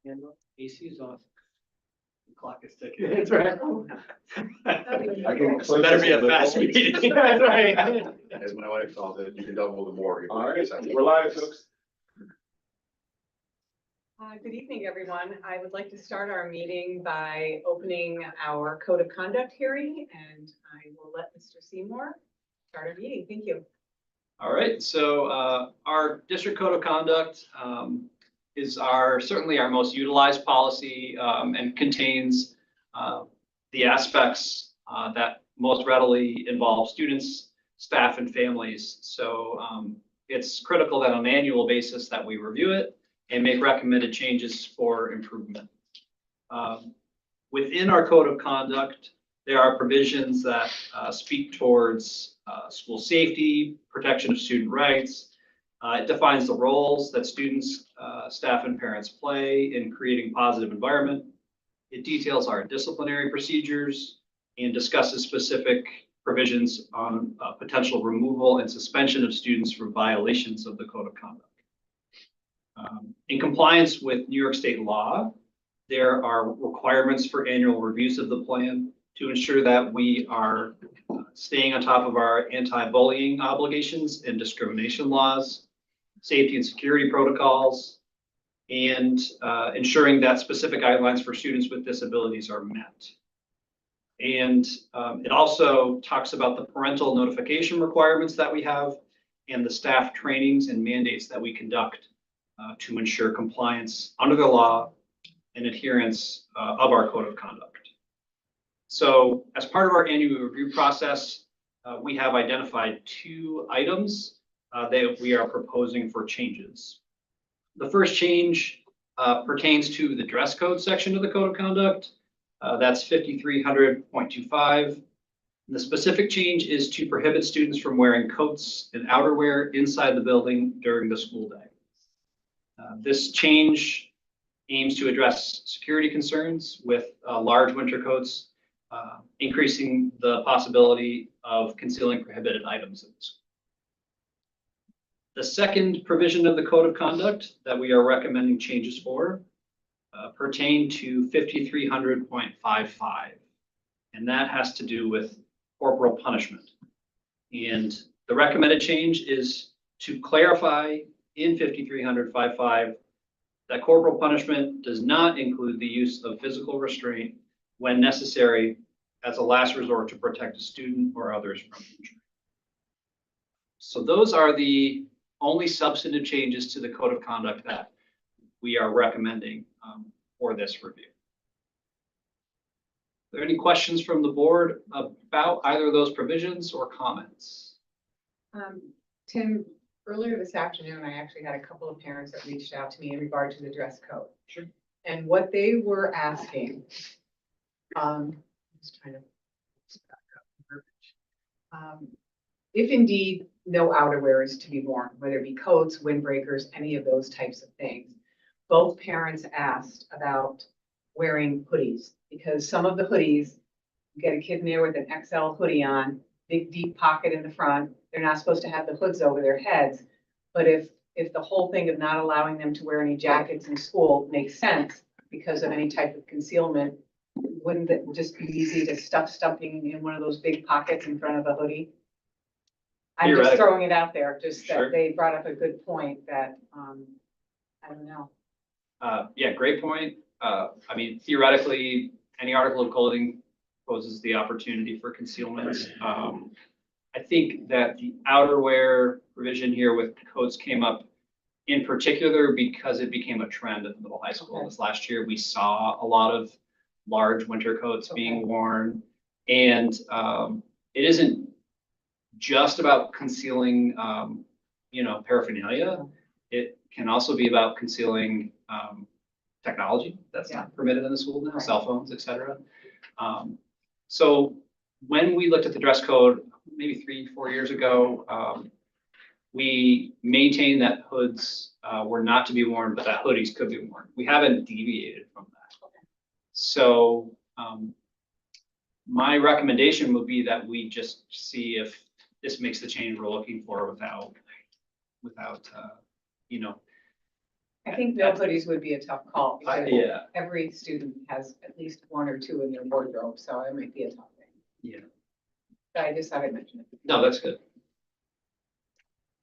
AC's off. The clock is ticking. That's right. I can. So better be a fast meeting. That's right. As my wife calls it, you can double the more. All right, we're live, folks. Good evening, everyone. I would like to start our meeting by opening our code of conduct hearing, and I will let Mr. Seymour start our meeting. Thank you. All right, so our district code of conduct is certainly our most utilized policy and contains the aspects that most readily involve students, staff, and families. So it's critical that on an annual basis that we review it and make recommended changes for improvement. Within our code of conduct, there are provisions that speak towards school safety, protection of student rights. It defines the roles that students, staff, and parents play in creating a positive environment. It details our disciplinary procedures and discusses specific provisions on potential removal and suspension of students for violations of the code of conduct. In compliance with New York State law, there are requirements for annual reviews of the plan to ensure that we are staying on top of our anti-bullying obligations and discrimination laws, safety and security protocols, and ensuring that specific guidelines for students with disabilities are met. And it also talks about the parental notification requirements that we have and the staff trainings and mandates that we conduct to ensure compliance under the law and adherence of our code of conduct. So as part of our annual review process, we have identified 2 items that we are proposing for changes. The first change pertains to the dress code section of the code of conduct. That's 5300.25. The specific change is to prohibit students from wearing coats and outerwear inside the building during the school day. This change aims to address security concerns with large winter coats, increasing the possibility of concealing prohibited items in the school. The second provision of the code of conduct that we are recommending changes for pertain to 5300.55, and that has to do with corporal punishment. And the recommended change is to clarify in 5300.55 that corporal punishment does not include the use of physical restraint when necessary as a last resort to protect a student or others from injury. So those are the only substantive changes to the code of conduct that we are recommending for this review. Are there any questions from the board about either of those provisions or comments? Tim, earlier this afternoon, I actually had a couple of parents that reached out to me in regard to the dress code. Sure. And what they were asking, just trying to if indeed no outerwear is to be worn, whether it be coats, windbreakers, any of those types of things. Both parents asked about wearing hoodies, because some of the hoodies, you get a kid in there with an XL hoodie on, big deep pocket in the front. They're not supposed to have the hoods over their heads. But if the whole thing of not allowing them to wear any jackets in school makes sense because of any type of concealment, wouldn't it just be easy to stuff something in one of those big pockets in front of a hoodie? I'm just throwing it out there, just that they brought up a good point that, I don't know. Yeah, great point. I mean, theoretically, any article of clothing poses the opportunity for concealment. I think that the outerwear provision here with coats came up in particular because it became a trend at the middle high school. This last year, we saw a lot of large winter coats being worn, and it isn't just about concealing, paraphernalia. It can also be about concealing technology that's not permitted in the school now, cell phones, et cetera. So when we looked at the dress code, maybe 3-4 years ago, we maintained that hoods were not to be worn, but that hoodies could be worn. We haven't deviated from that. So my recommendation would be that we just see if this makes the change we're looking for without I think no hoodies would be a tough call because Yeah, every student has at least one or two in their wardrobe, so it might be a tough thing. yeah. But I just thought I'd mention it. No, that's good.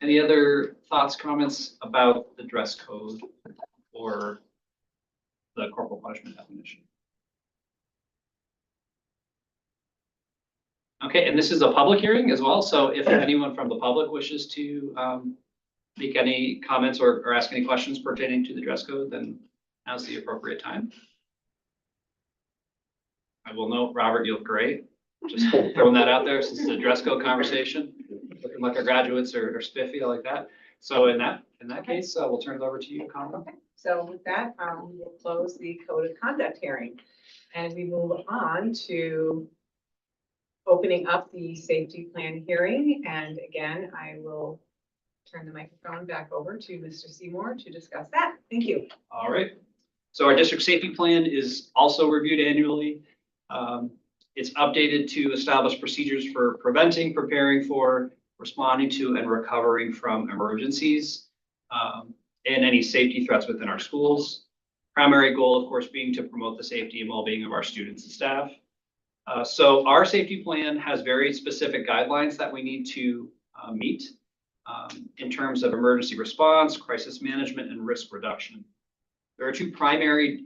Any other thoughts, comments about the dress code or the corporal punishment definition? Okay, and this is a public hearing as well, so if anyone from the public wishes to make any comments or ask any questions pertaining to the dress code, then now's the appropriate time. I will note, Robert, you look great. Just throwing that out there since it's a dress code conversation. Looking like our graduates are spiffy, I like that. So in that case, we'll turn it over to you, Conrad. Okay, so with that, we'll close the code of conduct hearing. And we move on to opening up the safety plan hearing. And again, I will turn the microphone back over to Mr. Seymour to discuss that. Thank you. All right. So our district safety plan is also reviewed annually. It's updated to establish procedures for preventing, preparing for, responding to, and recovering from emergencies and any safety threats within our schools. Primary goal, of course, being to promote the safety and well-being of our students and staff. So our safety plan has very specific guidelines that we need to meet in terms of emergency response, crisis management, and risk reduction. There are two primary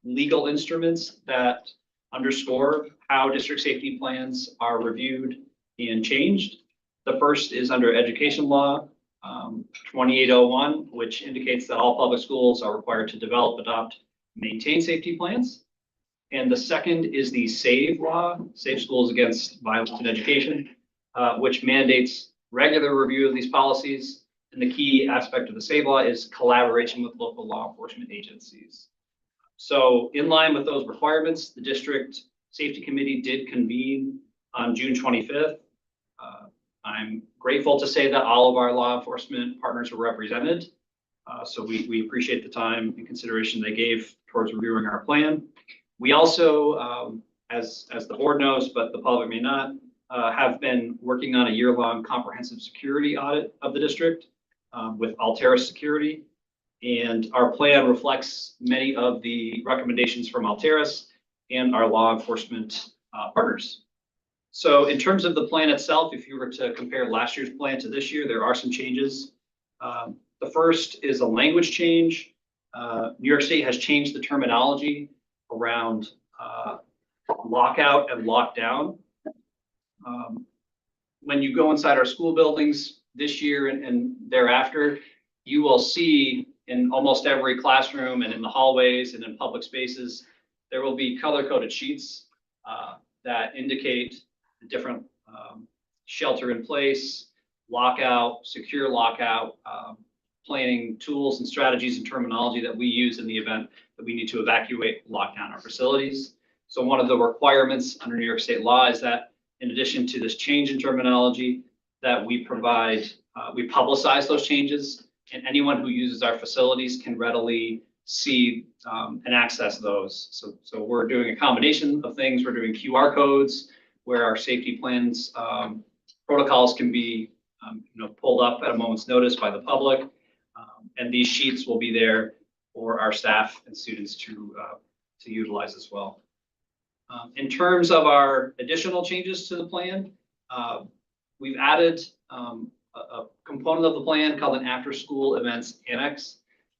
legal instruments that underscore how district safety plans are reviewed and changed. The first is under education law 2801, which indicates that all public schools are required to develop, adopt, maintain safety plans. And the second is the SAVE law, Safe Schools Against Violence in Education, which mandates regular review of these policies. And the key aspect of the SAVE law is collaboration with local law enforcement agencies. So in line with those requirements, the district safety committee did convene on June 25th. I'm grateful to say that all of our law enforcement partners were represented. So we appreciate the time and consideration they gave towards reviewing our plan. We also, as the board knows, but the public may not, have been working on a year-long comprehensive security audit of the district with Alteris Security. And our plan reflects many of the recommendations from Alteris and our law enforcement partners. So in terms of the plan itself, if you were to compare last year's plan to this year, there are some changes. The first is a language change. New York State has changed the terminology around lockout and lockdown. When you go inside our school buildings this year and thereafter, you will see in almost every classroom and in the hallways and in public spaces, there will be color-coded sheets that indicate the different shelter in place, lockout, secure lockout, planning tools and strategies and terminology that we use in the event that we need to evacuate, lock down our facilities. So one of the requirements under New York State law is that in addition to this change in terminology, that we provide, we publicize those changes, and anyone who uses our facilities can readily see and access those. So we're doing a combination of things. We're doing QR codes where our safety plans protocols can be pulled up at a moment's notice by the public. And these sheets will be there for our staff and students to utilize as well. In terms of our additional changes to the plan, we've added a component of the plan called an after-school events annex.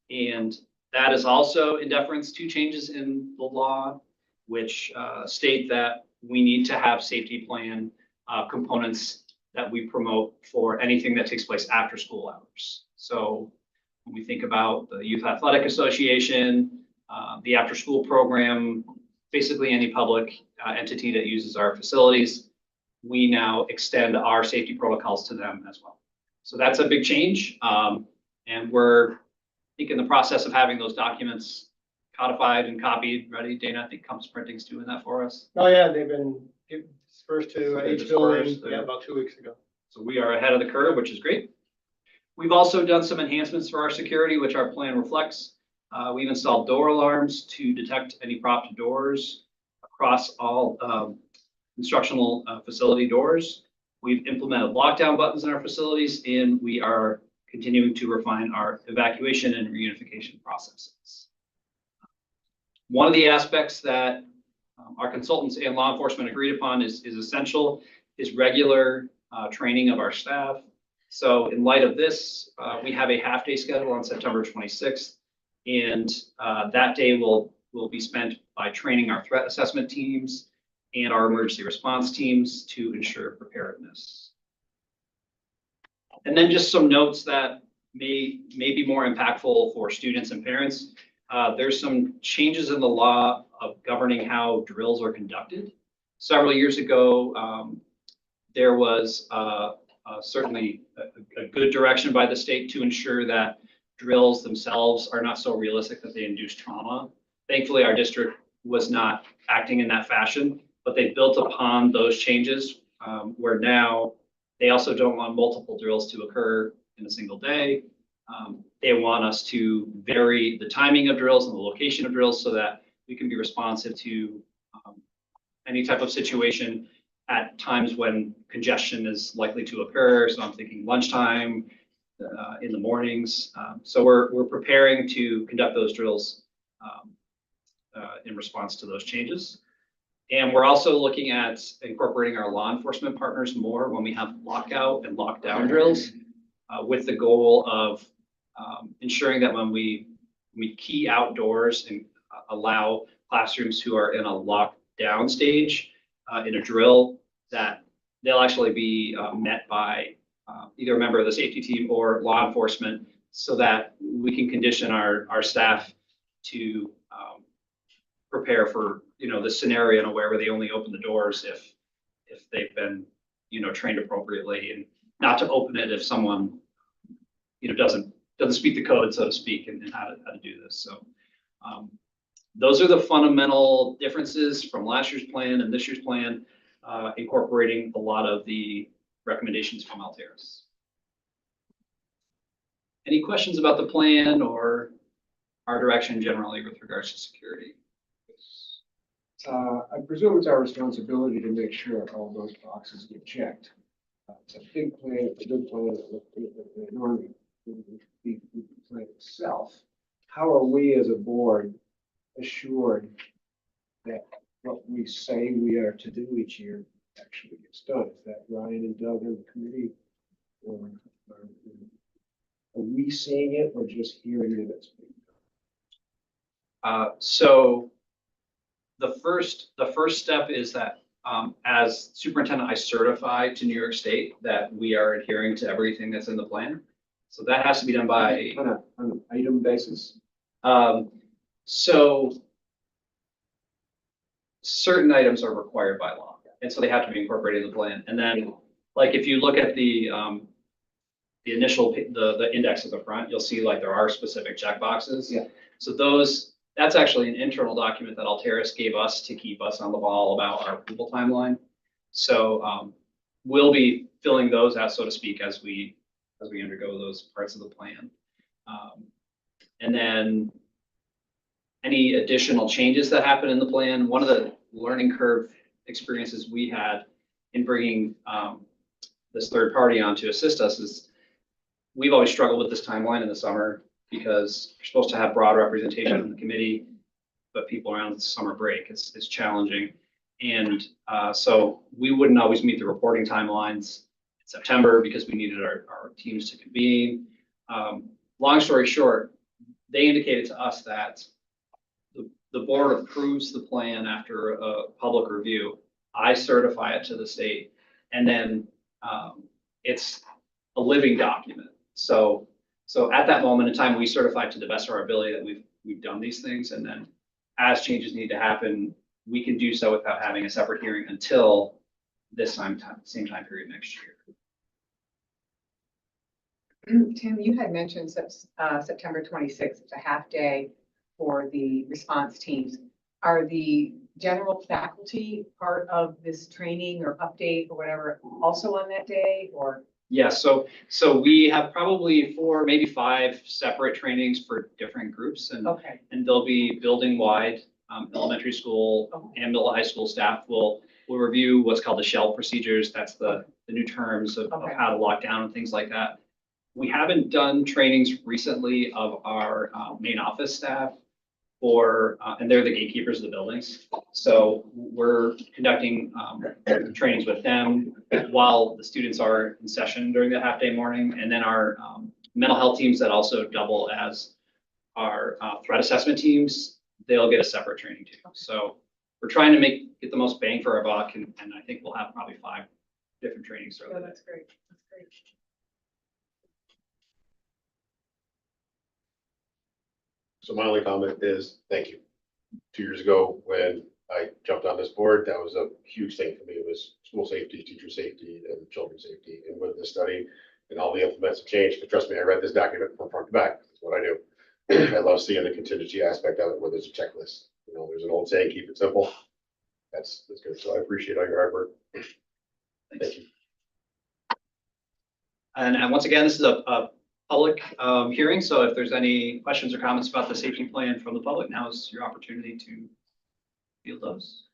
And that is also in deference to changes in the law, which state that we need to have safety plan components that we promote for anything that takes place after school hours. So when we think about the Youth Athletic Association, the after-school program, basically any public entity that uses our facilities, we now extend our safety protocols to them as well. So that's a big change. And we're, I think, in the process of having those documents codified and copied, ready. Dana, I think Compass Printing's doing that for us. Oh, yeah, they've been dispersed So to they're each building, dispersed, yeah, about 2 weeks ago. So we are ahead of the curve, which is great. We've also done some enhancements for our security, which our plan reflects. We've installed door alarms to detect any propped doors across all instructional facility doors. We've implemented lockdown buttons in our facilities, and we are continuing to refine our evacuation and reunification processes. One of the aspects that our consultants and law enforcement agreed upon is essential is regular training of our staff. So in light of this, we have a half-day schedule on September 26th, and that day will be spent by training our threat assessment teams and our emergency response teams to ensure preparedness. And then just some notes that may be more impactful for students and parents. There's some changes in the law of governing how drills are conducted. Several years ago, there was certainly a good direction by the state to ensure that drills themselves are not so realistic that they induce trauma. Thankfully, our district was not acting in that fashion, but they built upon those changes where now they also don't want multiple drills to occur in a single day. They want us to vary the timing of drills and the location of drills so that we can be responsive to any type of situation at times when congestion is likely to occur. So I'm thinking lunchtime, in the mornings. So we're preparing to conduct those drills in response to those changes. And we're also looking at incorporating our law enforcement partners more when we have lockout and lockdown drills, with the goal of ensuring that when we key outdoors and allow classrooms who are in a lockdown stage in a drill, that they'll actually be met by either a member of the safety team or law enforcement, so that we can condition our staff to prepare for the scenario where they only open the doors if they've been trained appropriately, and not to open it if someone doesn't speak the code, so to speak, and how to do this. So those are the fundamental differences from last year's plan and this year's plan, incorporating a lot of the recommendations from Altaris. Any questions about the plan or our direction generally with regards to security? I presume it's our responsibility to make sure all those boxes get checked. It's a big plan, it's a good plan, an enormous plan itself. How are we as a board assured that what we say we are to do each year actually gets done? Is that Ryan and Doug and the committee? Or are we seeing it or just hearing that it's being done? So the first step is that as superintendent, I certify to New York State that we are adhering to everything that's in the plan. So that has to be done by On an item basis? So certain items are required by law, and so they have to be incorporated in the plan. And then, like, if you look at the initial, the index at the front, you'll see like there are specific checkboxes. Yeah. So that's actually an internal document that Altaris gave us to keep us on the ball about our approval timeline. So we'll be filling those out, so to speak, as we undergo those parts of the plan. And then any additional changes that happen in the plan, one of the learning curve experiences we had in bringing this third party on to assist us is we've always struggled with this timeline in the summer, because you're supposed to have broad representation in the committee, but people are on summer break. It's challenging. And so we wouldn't always meet the reporting timelines in September because we needed our teams to convene. Long story short, they indicated to us that the board approves the plan after a public review. I certify it to the state, and then it's a living document. So at that moment in time, we certify to the best of our ability that we've done these things, and then as changes need to happen, we can do so without having a separate hearing until this same time period next year. Tim, you had mentioned September 26th, it's a half day for the response teams. Are the general faculty part of this training or update or whatever also on that day, or? Yeah, so we have probably 4, maybe 5 separate trainings for different groups, and Okay, they'll be building wide. Elementary school and middle high school staff will review what's called the shell procedures. That's the new terms of Okay. how to lock down and things like that. We haven't done trainings recently of our main office staff and they're the gatekeepers of the buildings. So we're conducting trainings with them while the students are in session during the half-day morning. And then our mental health teams that also double as our threat assessment teams, they'll get a separate training too. So we're trying to get the most bang for our buck, and I think we'll have probably 5 different trainings throughout Oh, the day. that's great. That's great. So my only comment is, thank you. 2 years ago, when I jumped on this board, that was a huge thing for me. It was school safety, teacher safety, and children's safety. And with this study and all the implements have changed, but trust me, I read this document from front to back. That's what I do. I love seeing the contingency aspect of it, where there's a checklist. You know, there's an old saying, keep it simple. That's good. So I appreciate all your hard work. Thank you. And once again, this is a public hearing, so if there's any questions or comments about the safety plan from the public, now is your opportunity to field those.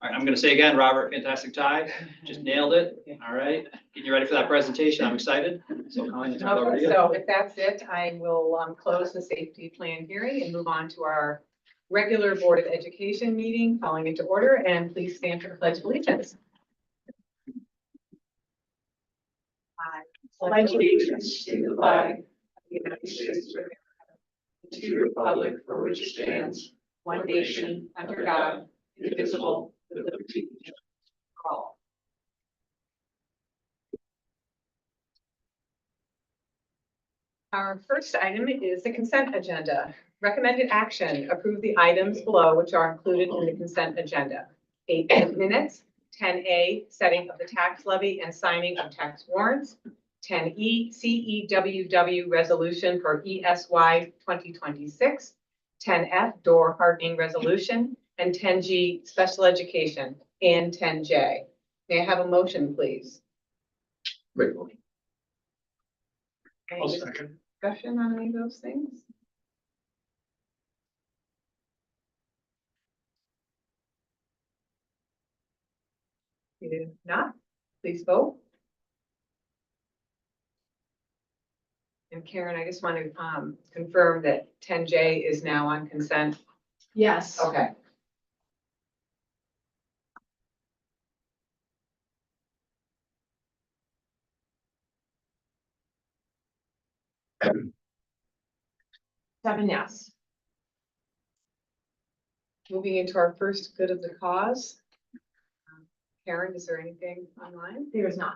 All right, I'm going to say again, Robert, fantastic tie, just nailed it. All right, getting you ready for that presentation. I'm excited. So Colleen, I'll turn it over to Okay, you. so if that's it, I will close the safety plan hearing and move on to our regular Board of Education meeting, calling into order, and please stand for the Pledge of Allegiance. I pledge allegiance to the flag of the United States of America, and to the republic for which it stands, one nation, under God, indivisible, with liberty and justice for all. Our first item is the consent agenda. Recommended action, approve the items below which are included in the consent agenda. 8 minutes, 10A, setting of the tax levy and signing of tax warrants. 10E, CEWW resolution for ESY 2026. 10F, door hardening resolution, and 10G, special education, and 10J. May I have a motion, please? Great motion. Any discussion on any of those things? If not, please vote. And Karen, I just want to confirm that 10J is now on consent. Yes. Okay. Seven, yes. Moving into our first good of the cause. Karen, is there anything online? There is not.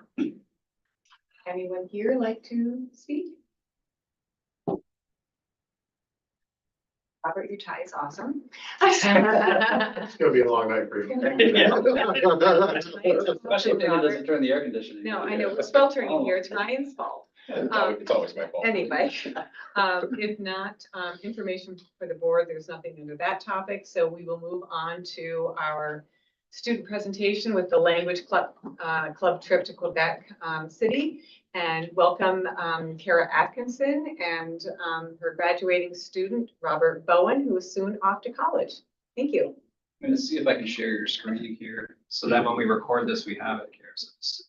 Anyone here like to speak? Robert, your tie is awesome. It's gonna be a long night for you. Especially if it doesn't turn the air conditioning. No, I know, it's sweltering here, it's Ryan's fault. It's always my fault. Anyway, if not, information for the board, there's nothing under that topic, so we will move on to our student presentation with the language club trip to Quebec City. And welcome Kara Atkinson and her graduating student, Robert Bowen, who is soon off to college. Thank you. I'm gonna see if I can share your screen here, so that when we record this, we have it here. So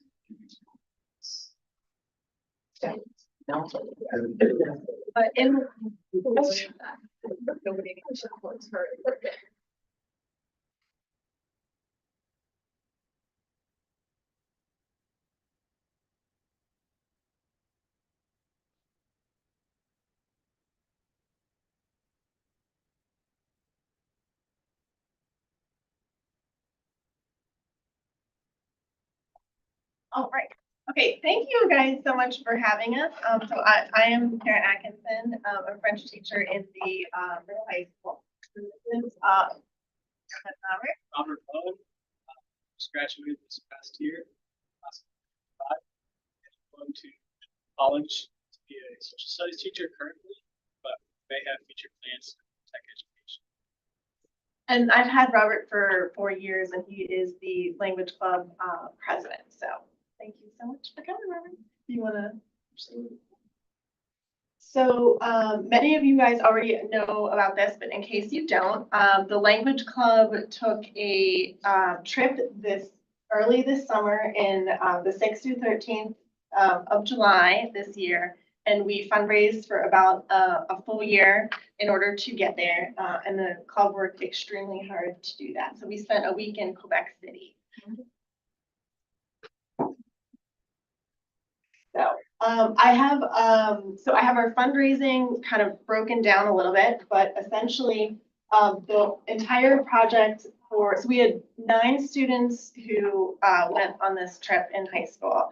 But in. Nobody supports her. All right. Okay, thank you guys so much for having us. So I am Karen Atkinson, a French teacher in the middle high school. Robert Bowen, just graduated this past year. Going to college to be a social studies teacher currently, but may have future plans in tech education. And I've had Robert for 4 years, and he is the language club president. So thank you so much for coming, Robert. You want to? Absolutely. So many of you guys already know about this, but in case you don't, the language club took a trip early this summer in the 6th through 13th of July this year. And we fundraised for about a full year in order to get there. And the club worked extremely hard to do that. So we spent a week in Quebec City. So I have our fundraising kind of broken down a little bit, but essentially the entire project so we had 9 students who went on this trip in high school.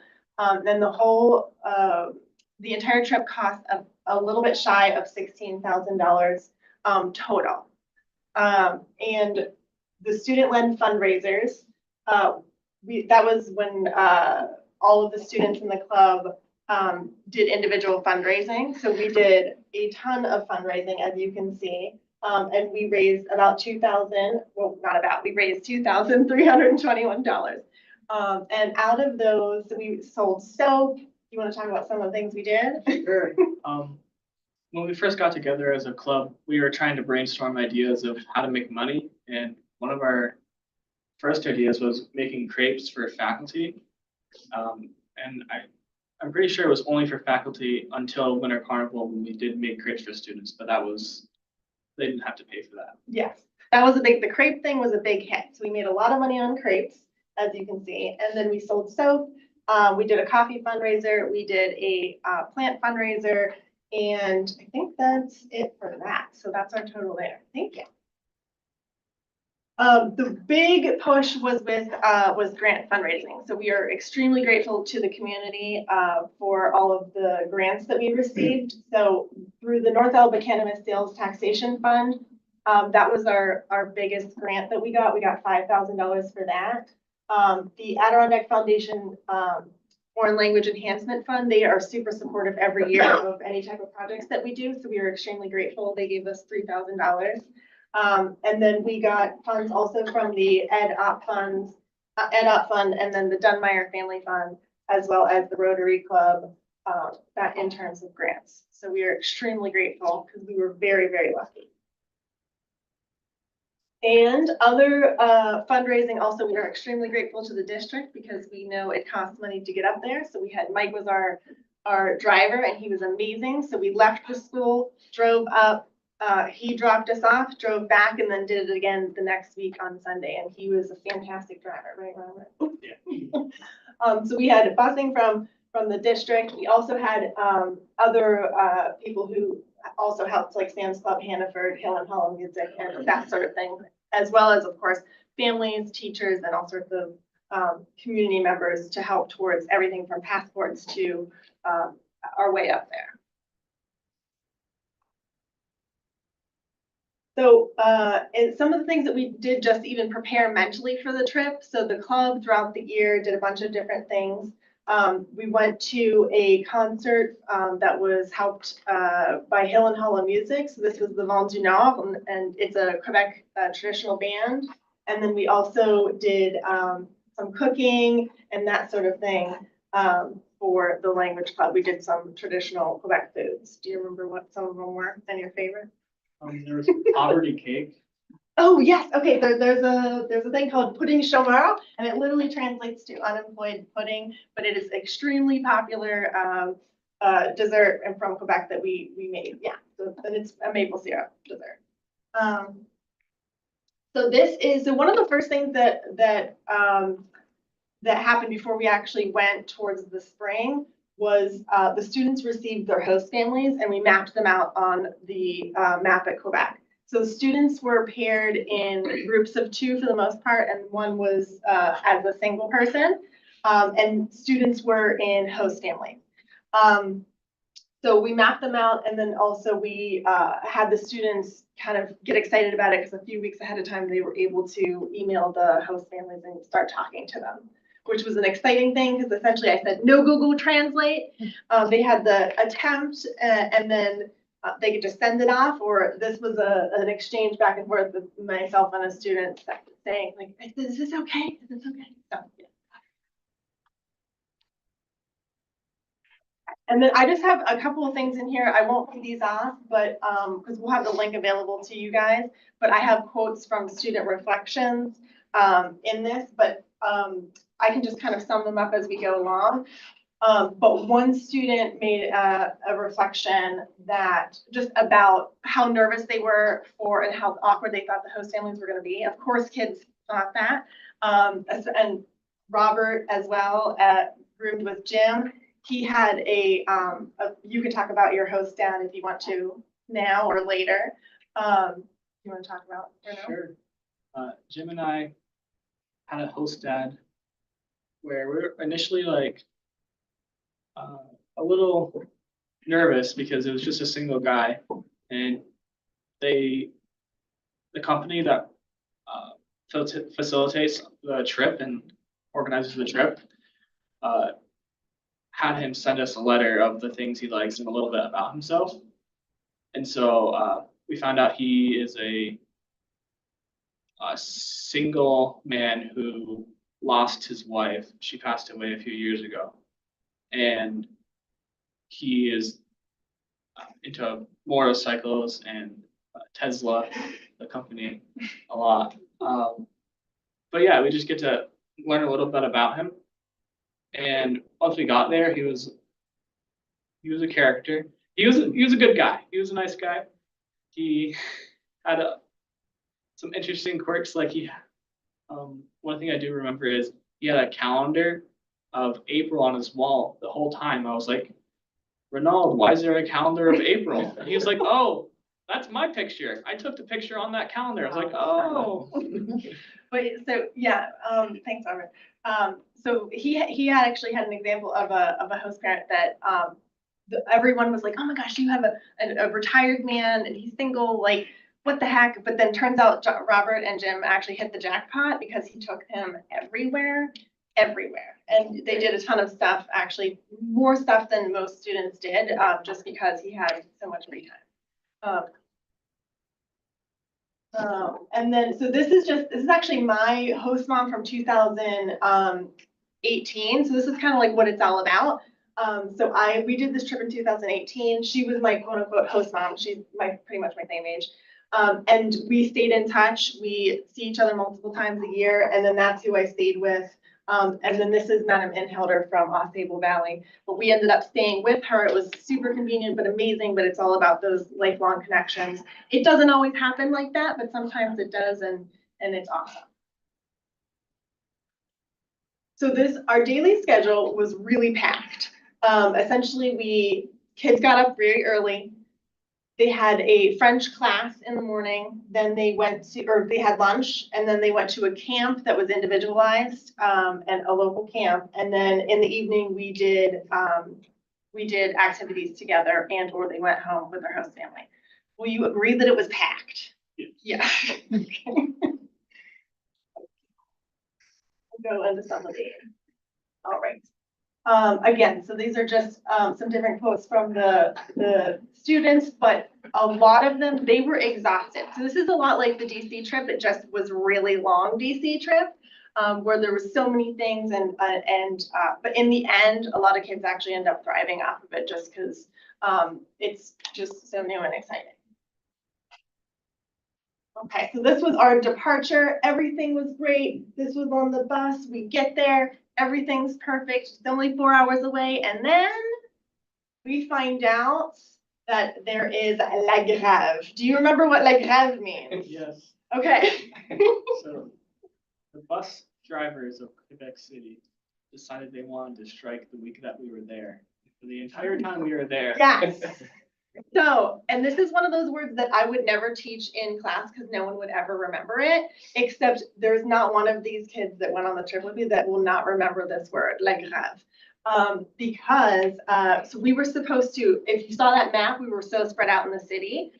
Then the entire trip cost a little bit shy of $16,000 total. And the student-led fundraisers, that was when all of the students in the club did individual fundraising. So we did a ton of fundraising, as you can see. And we raised about we raised $2,321. And out of those, we sold soap. You want to talk about some of the things we did? Sure. When we first got together as a club, we were trying to brainstorm ideas of how to make money. And one of our first ideas was making crepes for faculty. And I'm pretty sure it was only for faculty until Winter Carnival when we did make crepes for students, but they didn't have to pay for that. Yes, that was the crepe thing was a big hit. So we made a lot of money on crepes, as you can see. And then we sold soap. We did a coffee fundraiser. We did a plant fundraiser. And I think that's it for that. So that's our total there. Thank you. The big push was grant fundraising. So we are extremely grateful to the community for all of the grants that we received. So through the North Alba Cannabis Sales Taxation Fund, that was our biggest grant that we got. We got $5,000 for that. The Adirondack Foundation Foreign Language Enhancement Fund, they are super supportive every year of any type of projects that we do. So we are extremely grateful. They gave us $3,000. And then we got funds also from the Ed Op Fund, and then the Dunmeyer Family Fund, as well as the Rotary Club, that in terms of grants. So we are extremely grateful because we were very, very lucky. And other fundraising also, we are extremely grateful to the district because we know it costs money to get up there. So we had Mike was our driver and he was amazing. So we left the school, drove up, he dropped us off, drove back, and then did it again the next week on Sunday. And he was a fantastic driver, right, Robert? Yeah. So we had busing from the district. We also had other people who also helped, like Sam's Club, Hannaford, Hill and Hollow Music, and that sort of thing, as well as, of course, families, teachers, and all sorts of community members to help towards everything from passports to our way up there. So, and some of the things that we did just even prepare mentally for the trip. So the club throughout the year did a bunch of different things. We went to a concert that was helped by Hill and Hollow Music. So this was the Vent du Nord, and it's a Quebec traditional band. And then we also did some cooking and that sort of thing for the language club. We did some traditional Quebec foods. Do you remember what some of them were and your favorite? There was poverty cake. Oh, yes. Okay. There's a thing called pudding chômeur, and it literally translates to unemployed pudding, but it is extremely popular dessert and from Quebec that we made. Yeah. So then it's a maple syrup dessert. So one of the first things that happened before we actually went towards the spring was the students received their host families, and we mapped them out on the map at Quebec. So the students were paired in groups of 2 for the most part, and one was as a single person, and students were in host families. So we mapped them out, and then also we had the students kind of get excited about it because a few weeks ahead of time they were able to email the host families and start talking to them, which was an exciting thing because essentially I said, no Google Translate. They had the attempt and then they could just send it off, or this was an exchange back and forth with myself and a student saying, like, is this okay? Is this okay? So, yeah. And then I just have a couple of things in here. I won't read these off, but because we'll have the link available to you guys, but I have quotes from student reflections in this, but I can just kind of sum them up as we go along. But one student made a reflection that just about how nervous they were for and how awkward they thought the host families were gonna be. Of course, kids thought that. And Robert as well, roomed with Jim. He had you can talk about your host dad if you want to now or later. You want to talk about right now? Sure. Jim and I had a host dad where we were initially like a little nervous because it was just a single guy, and the company that facilitates the trip and organizes the trip had him send us a letter of the things he likes and a little bit about himself. And so we found out he is a single man who lost his wife. She passed away a few years ago. And he is into motorcycles and Tesla, the company, a lot. But yeah, we just get to learn a little bit about him. And once we got there, he was a character. He was a good guy. He was a nice guy. He had some interesting quirks. Like one thing I do remember is he had a calendar of April on his wall the whole time. I was like, Renaud, why is there a calendar of April? And he was like, oh, that's my picture. I took the picture on that calendar. I was like, oh. But so yeah, thanks, Robert. So he had actually had an example of a host parent that everyone was like, oh my gosh, you have a retired man and he's single, like what the heck? But then turns out Robert and Jim actually hit the jackpot because he took him everywhere. And they did a ton of stuff, actually more stuff than most students did, just because he had so much free time. And then, so this is actually my host mom from 2018. So this is kind of like what it's all about. So we did this trip in 2018. She was my quote unquote host mom. She's pretty much my same age. And we stayed in touch. We see each other multiple times a year. And then that's who I stayed with. And then this is Madam Inhelder from Osable Valley. But we ended up staying with her. It was super convenient, but amazing. But it's all about those lifelong connections. It doesn't always happen like that, but sometimes it does, and it's awesome. So our daily schedule was really packed. Essentially, kids got up very early. They had a French class in the morning, then they had lunch, and then they went to a camp that was individualized, and a local camp. And then in the evening, we did activities together or they went home with their host family. Will you agree that it was packed? Yeah. Go into some of these. All right. Again, so these are just some different quotes from the students, but a lot of them, they were exhausted. So this is a lot like the DC trip. It just was really long DC trip, where there was so many things but in the end, a lot of kids actually end up thriving off of it just because it's just so new and exciting. Okay, so this was our departure. Everything was great. This was on the bus. We get there. Everything's perfect. It's only 4 hours away. And then we find out that there is La Grève. Do you remember what La Grève means? Yes. Okay. So the bus drivers of Quebec City decided they wanted to strike the week that we were there. For the entire time we were there. Yes. So, and this is one of those words that I would never teach in class because no one would ever remember it, except there's not one of these kids that went on the trip with me that will not remember this word, La Grève. Because so we were supposed to, if you saw that map, we were so spread out in the city.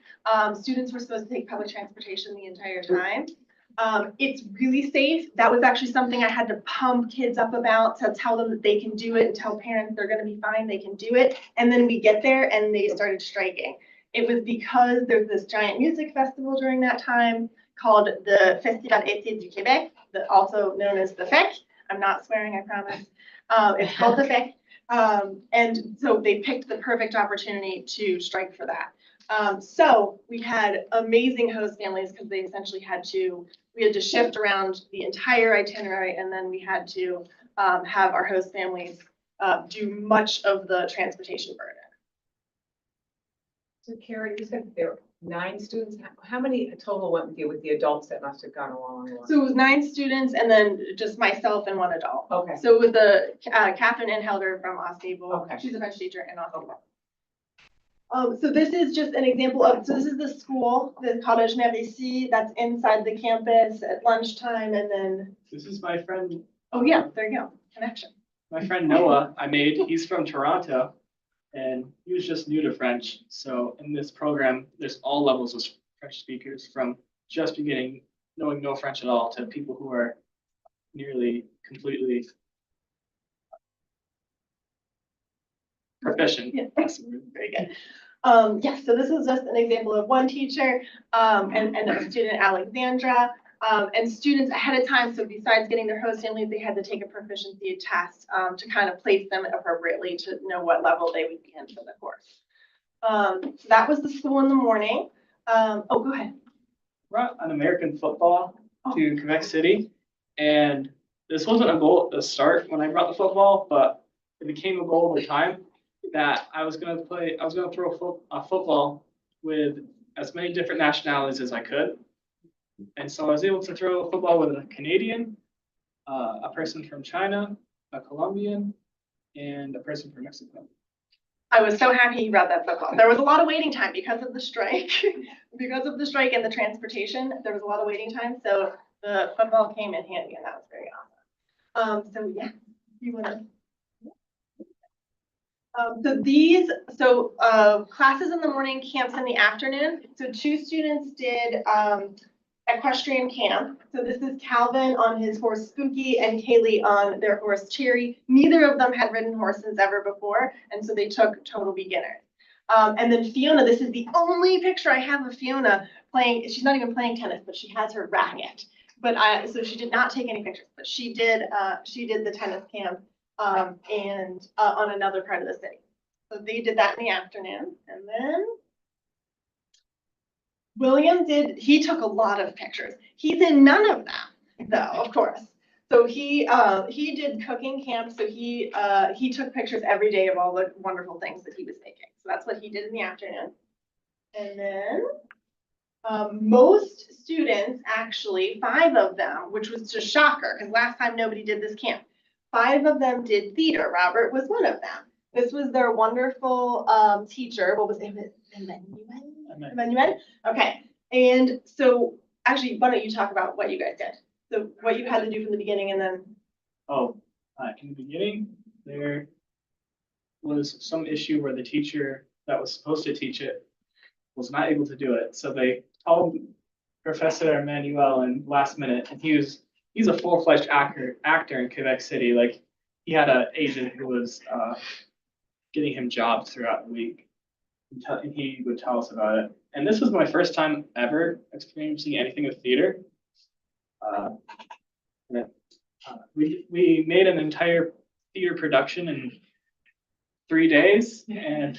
Students were supposed to take public transportation the entire time. It's really safe. That was actually something I had to pump kids up about, to tell them that they can do it and tell parents they're going to be fine, they can do it. And then we get there and they started striking. It was because there's this giant music festival during that time called the Festival Été du Québec, also known as the FEC. I'm not swearing, I promise. It's called the FEC. And so they picked the perfect opportunity to strike for that. So we had amazing host families because they essentially had to shift around the entire itinerary, and then we had to have our host families do much of the transportation burden. So Karen, you said there were 9 students. How many total went with you with the adults that must have gone along? So it was 9 students and then just myself and 1 adult. Okay. So with the Catherine Inhelder from Ostable, Okay. she's a French teacher in Ostable. So this is just an example of, so this is the school, the College Merici, that's inside the campus at lunchtime, and then, This is my friend, oh yeah, there you go, connection. my friend Noah. He's from Toronto, and he was just new to French. So in this program, there's all levels of French speakers, from just beginning knowing no French at all to people who are nearly completely proficient. Yeah, very good. Yes, so this is just an example of one teacher, and a student, Alexandra. And students ahead of time, so besides getting their host families, they had to take a proficiency test, to kind of place them appropriately to know what level they would be in for the course. So that was the school in the morning. Oh, go ahead. Brought an American football to Quebec City, and this wasn't a goal at the start when I brought the football, but it became a goal over time that I was going to throw a football with as many different nationalities as I could. And so I was able to throw a football with a Canadian, a person from China, a Colombian, and a person from Mexico. I was so happy you brought that football. There was a lot of waiting time because of the strike. Because of the strike and the transportation, there was a lot of waiting time. So the football came in handy, and that was very awesome. So yeah, you want to. Classes in the morning, camps in the afternoon. So 2 students did equestrian camp. So this is Calvin on his horse Spooky and Kaylee on their horse Cherry. Neither of them had ridden horses ever before, and so they took total beginners. And then Fiona, this is the only picture I have of Fiona playing. She's not even playing tennis, but she has her racket. So she did not take any pictures, but she did the tennis camp and on another part of the city. So they did that in the afternoon, and then William he took a lot of pictures. He's in none of them, though, of course. So he did cooking camp. So he took pictures every day of all the wonderful things that he was making. So that's what he did in the afternoon. And then most students, actually 5 of them, which was just shocker because last time nobody did this camp, 5 of them did theater. Robert was one of them. This was their wonderful teacher. What was his name? Emmanuel? Okay. And so actually, why don't you talk about what you guys did? So what you had to do from the beginning and then. In the beginning, there was some issue where the teacher that was supposed to teach it was not able to do it. So they called Professor Emmanuel in last minute, and he's a full-fledged actor in Quebec City. Like, he had an agent who was getting him jobs throughout the week, and he would tell us about it. And this was my first time ever experiencing anything with theater. We made an entire theater production in 3 days, and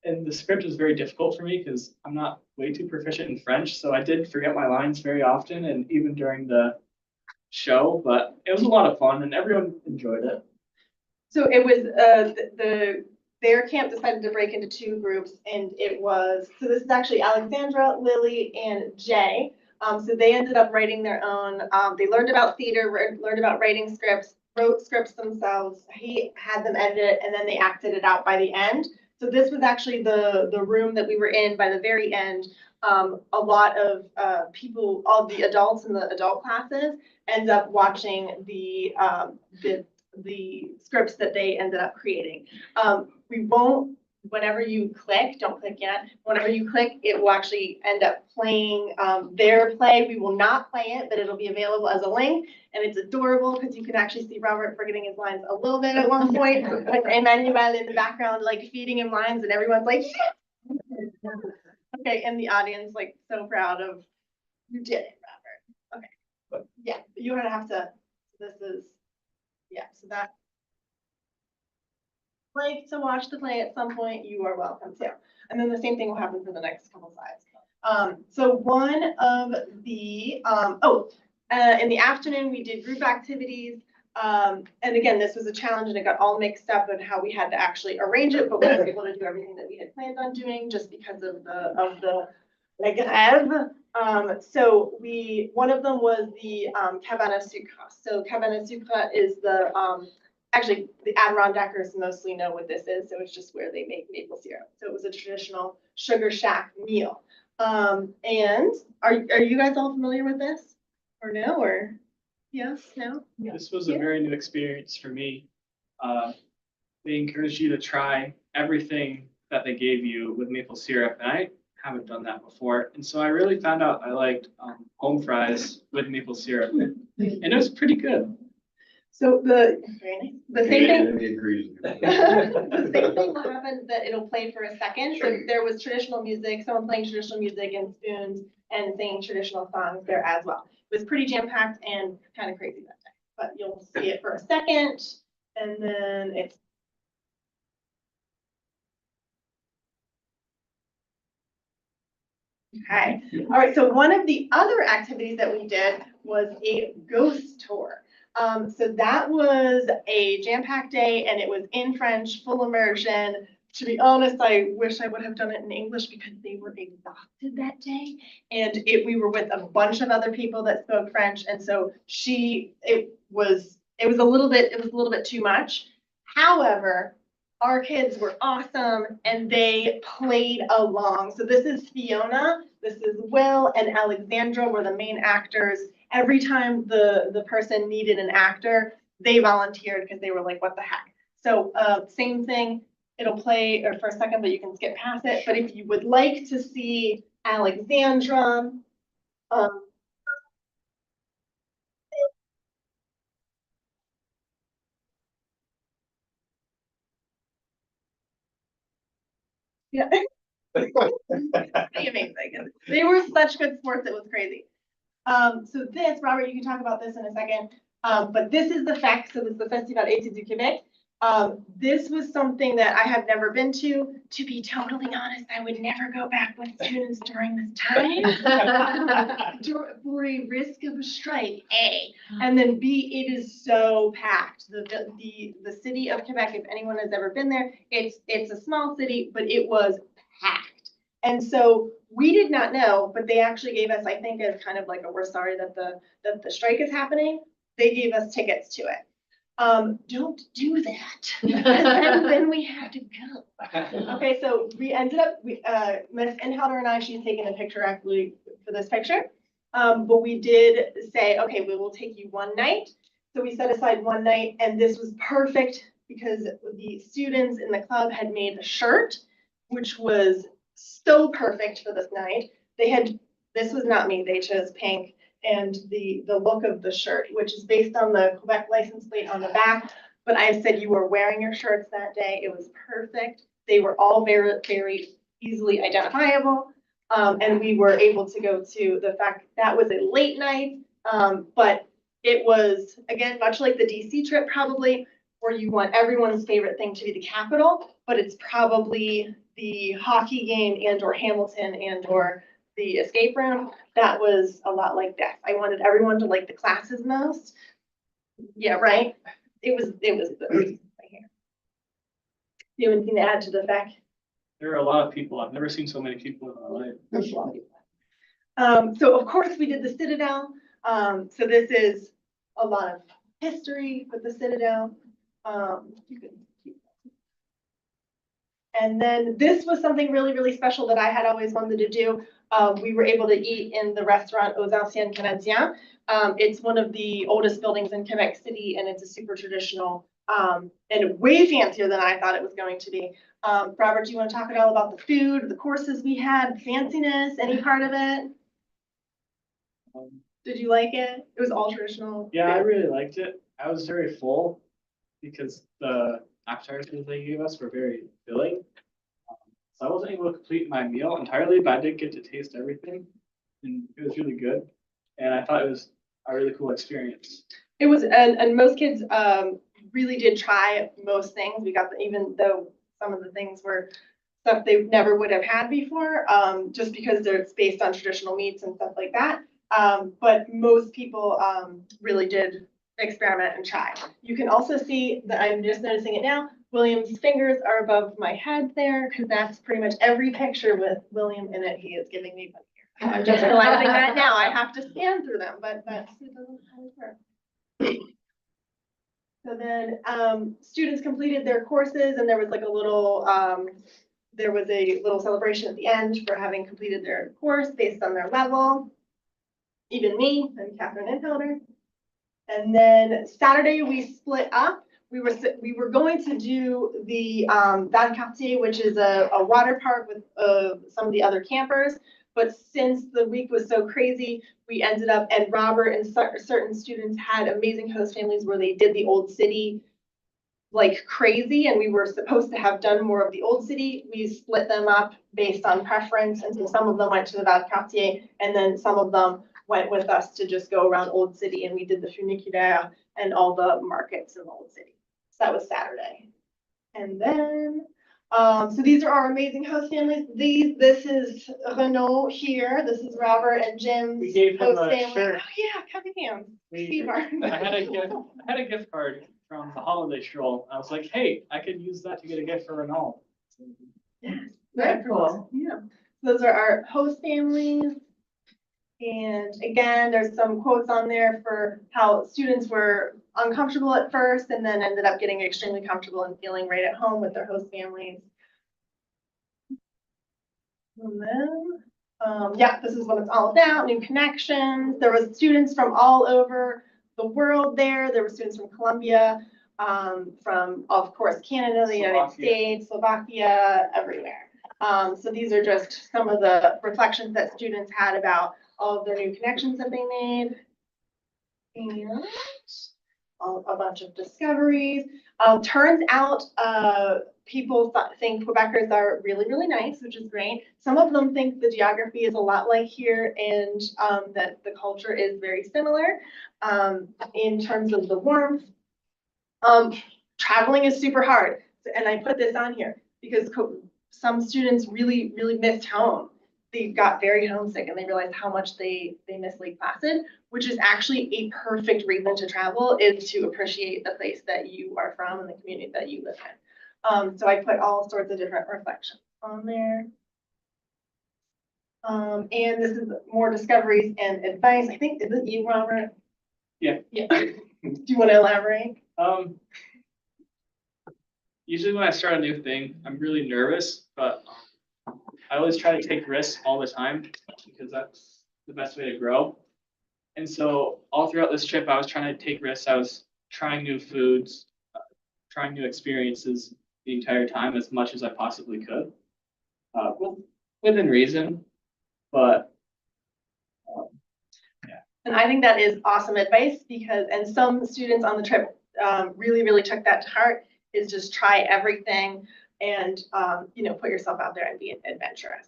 the script was very difficult for me because I'm not way too proficient in French, so I did forget my lines very often, and even during the show. But it was a lot of fun, and everyone enjoyed it. So it was their camp decided to break into 2 groups, and so this is actually Alexandra, Lily, and Jay. So they ended up writing their own. They learned about theater, learned about writing scripts, wrote scripts themselves. He had them edit it, and then they acted it out by the end. So this was actually the room that we were in by the very end. A lot of people, all the adults in the adult classes, end up watching the scripts that they ended up creating. We won't, whenever you click, don't click yet, whenever you click, it will actually end up playing their play. We will not play it, but it'll be available as a link, and it's adorable because you can actually see Robert forgetting his lines a little bit at one point, with Emmanuel in the background, like feeding him lines, and everyone's like, yeah! Okay, and the audience, like, so proud of, you did it, Robert. Okay, but yeah, you're gonna have to, so that. Like to watch the play at some point, you are welcome to. And then the same thing will happen for the next couple slides. So one of the, in the afternoon, we did group activities. And again, this was a challenge and it got all mixed up in how we had to actually arrange it, but we were able to do everything that we had planned on doing just because of the la grève. One of them was the cabane à sucre. So cabane à sucre is actually the Adirondackers mostly know what this is. So it's just where they make maple syrup. So it was a traditional sugar shack meal. And are you guys all familiar with this or no, or yes, no? This was a very new experience for me. They encouraged you to try everything that they gave you with maple syrup, and I haven't done that before. And so I really found out I liked home fries with maple syrup, and it was pretty good. So the same thing. Andy agrees with you. The same thing will happen, that it'll play for a second. So there was traditional music, someone playing traditional music and spoons and singing traditional songs there as well. It was pretty jam-packed and kind of crazy that day, but you'll see it for a second and then it's. Okay, all right, so one of the other activities that we did was a ghost tour. So that was a jam-packed day and it was in French, full immersion. To be honest, I wish I would have done it in English because they were exhausted that day. And we were with a bunch of other people that spoke French. And so it was a little bit too much. However, our kids were awesome and they played along. So this is Fiona, this is Will, and Alexandra were the main actors. Every time the person needed an actor, they volunteered because they were like, what the heck? So same thing, it'll play for a second, but you can skip past it. But if you would like to see Alexandra, yeah. Pretty amazing. They were such good sports, it was crazy. So this, Robert, you can talk about this in a second. But this is the FEC, so it's the Festival Été du Québec. This was something that I have never been to. To be totally honest, I would never go back with students during this time. For a risk of a strike, A. And then B, it is so packed. The city of Quebec, if anyone has ever been there, it's a small city, but it was packed. And so we did not know, but they actually gave us, I think, as kind of like we're sorry that the strike is happening. They gave us tickets to it. Don't do that. then we had to go. Okay, so we ended up, Miss Inhelder and I, she's taking a picture actually for this picture. But we did say, okay, we will take you one night. So we set aside one night and this was perfect because the students in the club had made a shirt, which was so perfect for this night. This was not me, they chose pink. And the look of the shirt, which is based on the Quebec license plate on the back. But I said you were wearing your shirts that day. It was perfect. They were all very, very easily identifiable. And we were able to go to the fact that was a late night. But it was, again, much like the DC trip probably, where you want everyone's favorite thing to be the Capitol, but it's probably the hockey game and or Hamilton and or the escape room. That was a lot like that. I wanted everyone to like the classes most. Yeah, right. It was right here. Do you have anything to add to the fact? There are a lot of people. I've never seen so many people in my life. There's a lot of people. So of course we did the Citadel. So this is a lot of history with the Citadel. You can keep that. And then this was something really, really special that I had always wanted to do. We were able to eat in the restaurant Aux Anciens Canadiens. It's one of the oldest buildings in Quebec City, and it's a super traditional and way fancier than I thought it was going to be. Robert, do you want to talk at all about the food, the courses we had, fanciness, any part of it? Did you like it? It was all traditional. Yeah, I really liked it. I was very full because the appetizers they gave us were very filling. So I wasn't able to complete my meal entirely, but I did get to taste everything, and it was really good. And I thought it was a really cool experience. It was, and most kids really did try most things. We got even though some of the things were stuff they never would have had before, just because it's based on traditional meats and stuff like that. But most people really did experiment and try. You can also see that I'm just noticing it now. William's fingers are above my head there, because that's pretty much every picture with William in it. He is giving me money. I'm just realizing that now. I have to scan through them, but that's it doesn't always work. So then, students completed their courses, and there was like a little, there was a little celebration at the end for having completed their course based on their level. Even me and Catherine Infelder. And then Saturday we split up. We were going to do the Valcartier, which is a water park with some of the other campers. But since the week was so crazy, we ended up, and Robert and certain students had amazing host families where they did the Old City like crazy, and we were supposed to have done more of the Old City. We split them up based on preference, and so some of them went to the Valcartier, and then some of them went with us to just go around Old City, and we did the Funiculaire and all the markets in the Old City. So that was Saturday. And then, so these are our amazing host families. This is Renaud here. This is Robert and Jim's We gave him host a family. shirt. Oh yeah, Kevin Ham. I had a gift card from the holiday stroll. I was like, hey, I could use that to get a gift for Renault. Yes, Very cool. Yeah. Those are our host families. And again, there's some quotes on there for how students were uncomfortable at first and then ended up getting extremely comfortable and feeling right at home with their host families. And then, yeah, this is what it's all about, new connections. There was students from all over the world there. There were students from Colombia, from, of course, Canada, the United States, Slovakia, everywhere. So these are just some of the reflections that students had about all of their new connections that they made. And a bunch of discoveries. Turns out people think Quebecers are really, really nice, which is great. Some of them think the geography is a lot like here and that the culture is very similar in terms of the warmth. Traveling is super hard. And I put this on here because some students really, really missed home. They got very homesick and they realized how much they miss Lake Placid, which is actually a perfect reason to travel, is to appreciate the place that you are from and the community that you live in. So I put all sorts of different reflections on there. And this is more discoveries and advice. I think, is it you, Robert? Yeah. Yeah. Do you want to elaborate? Usually when I start a new thing, I'm really nervous, but I always try to take risks all the time because that's the best way to grow. And so all throughout this trip, I was trying to take risks. I was trying new foods, trying new experiences the entire time as much as I possibly could, within reason. But yeah. And I think that is awesome advice because, and some students on the trip really, really took that to heart, is just try everything and, you know, put yourself out there and be adventurous.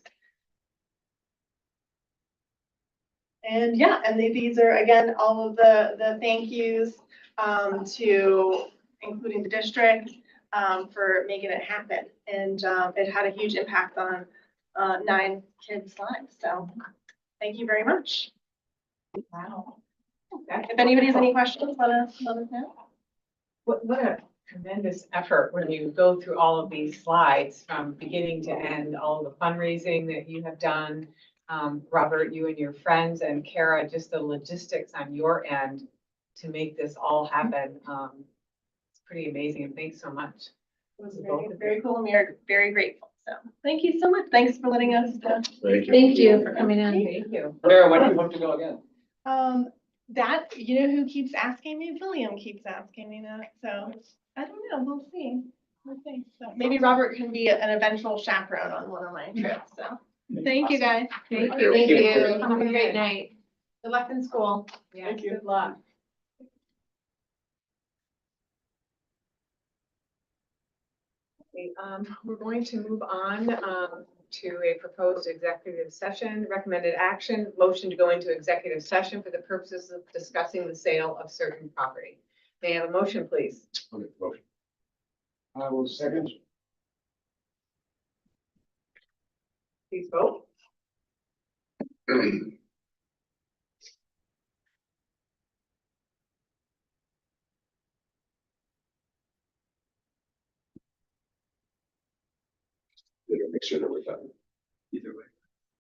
And yeah, and these are, again, all of the thank yous to including the district for making it happen. And it had a huge impact on 9 kids' lives. So thank you very much. Wow. If anybody has any questions, let us know. What a tremendous effort when you go through all of these slides from beginning to end, all the fundraising that you have done. Robert, you and your friends, and Kara, just the logistics on your end to make this all happen. It's pretty amazing, and thanks so much. It was very cool, and we are very grateful. So thank you so much. Thanks for letting us. Thank you. Thank you for coming in. Thank you. Where, when do you hope to go again? That, you know who keeps asking me? William keeps asking me that. So I don't know. We'll see. We'll see. So maybe Robert can be an eventual chaperone on one of my trips. So thank you guys. Thank you. Thank Thank you. you. Have a great night. Good luck in school. Yeah, Thank you. good luck. Okay, we're going to move on to a proposed executive session, recommended action, motion to go into executive session for the purposes of discussing the sale of certain property. May I have a motion, please? I'll make the motion. I will second. Please vote. make sure that we're done.